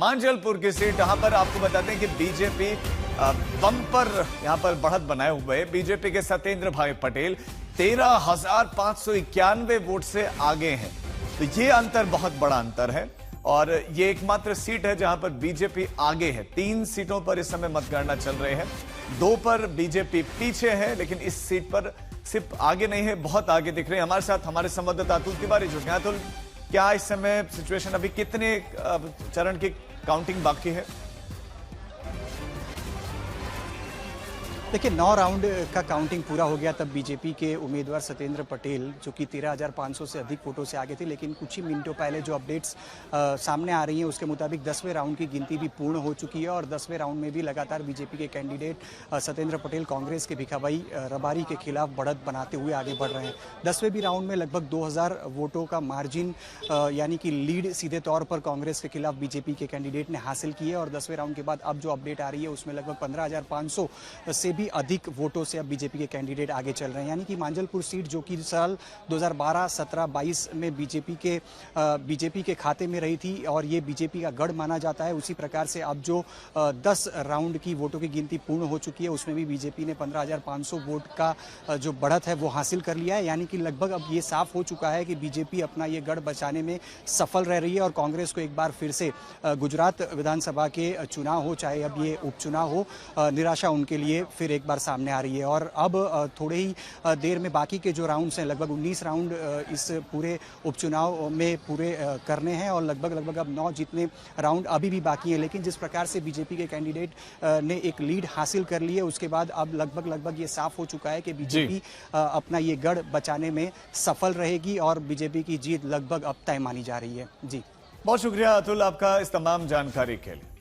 मांजलपुर की सीट, यहां पर आपको बताते हैं कि बीजेपी बम्पर यहां पर बढ़त बनाए हुए बीजेपी के सत्येंद्र भाई पटेल 13,591 वोट से आगे हैं। तो ये अंतर बहुत बड़ा अंतर है और ये एकमात्र सीट है जहां पर बीजेपी आगे है। 3 सीटों पर इस समय मतगणना चल रही है, 2 पर बीजेपी पीछे है, लेकिन इस सीट पर सिर्फ आगे नहीं है, बहुत आगे दिख रहे हैं। हमारे साथ हमारे संवाददाता अतुल तिवारी जुड़ गए। अतुल, क्या इस समय सिचुएशन, अभी कितने चरण की काउंटिंग बाकी है? देखिए 9 राउंड का काउंटिंग पूरा हो गया तब बीजेपी के उम्मीदवार सत्येंद्र पटेल जो कि 13,500 से अधिक वोटों से आगे थे, लेकिन कुछ ही मिनटों पहले जो अपडेट्स सामने आ रही हैं उसके मुताबिक 10वें राउंड की गिनती भी पूर्ण हो चुकी है और 10वें राउंड में भी लगातार बीजेपी के कैंडिडेट सत्येंद्र पटेल कांग्रेस के भिखाभाई रबारी के खिलाफ बढ़त बनाते हुए आगे बढ़ रहे हैं। 10वें भी राउंड में लगभग 2,000 वोटों का मार्जिन यानी कि लीड सीधे तौर पर कांग्रेस के खिलाफ बीजेपी के कैंडिडेट ने हासिल की है और 10वें राउंड के बाद अब जो अपडेट आ रही है उसमें लगभग 15,500 से अधिक वोटों से अब बीजेपी के कैंडिडेट आगे चल रहे हैं। यानी कि मांजलपुर सीट जो कि साल 2012, 17, 22 में बीजेपी के खाते में रही थी और ये बीजेपी का गढ़ माना जाता है, उसी प्रकार से अब जो 10 राउंड की वोटों की गिनती पूर्ण हो चुकी है उसमें भी बीजेपी ने 15,500 वोट का जो बढ़त है वो हासिल कर लिया है। यानी कि लगभग अब ये साफ हो चुका है कि बीजेपी अपना ये गढ़ बचाने में सफल रह रही है और कांग्रेस को एक बार फिर से गुजरात विधानसभा के चुनाव हो, चाहे अब ये उपचुनाव हो, निराशा उनके लिए फिर एक बार सामने आ रही है। और अब थोड़े ही देर में बाकी के जो राउंड्स हैं, लगभग 19 राउंड इस पूरे उपचुनाव में पूरे करने हैं और लगभग अब 9 जितने राउंड अभी भी बाकी हैं। लेकिन जिस प्रकार से बीजेपी के कैंडिडेट ने एक लीड हासिल कर ली है उसके बाद अब लगभग ये साफ हो चुका है कि बीजेपी अपना ये गढ़ बचाने में सफल रहेगी और बीजेपी की जीत लगभग अब तय मानी जा रही है। जी, बहुत शुक्रिया अतुल आपका इस तमाम जानकारी के लिए।